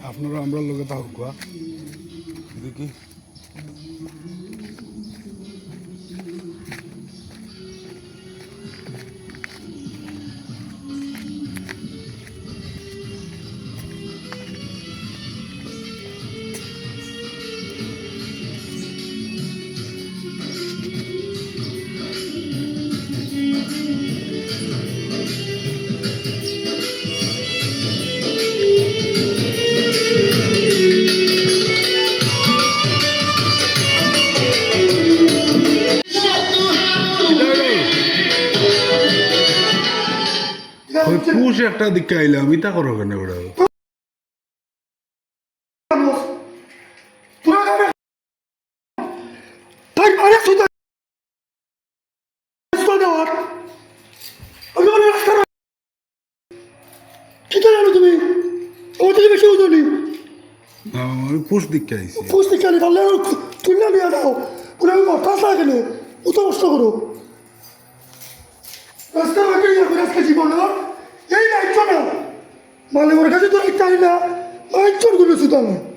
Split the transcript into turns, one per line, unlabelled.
আপনারা আমরা লোকে তাও কুয়া দেখি পুষ একটা দিকে আইলাম ইতা করো কেন ওরা
তুমি ওদের বেশি ওজনি
আমি পুষ দিকে আইছি
পুষ দিকে আনি পারলে তুলনা নিয়ে দাও ওরা আমি বরখাস্ত গেলে অত কষ্ট করো রাস্তা বাকি আজকে জীবন এই দায়িত্ব না মানে ওর কাছে তো একটা না দায়িত্ব গুলো শুধু আমার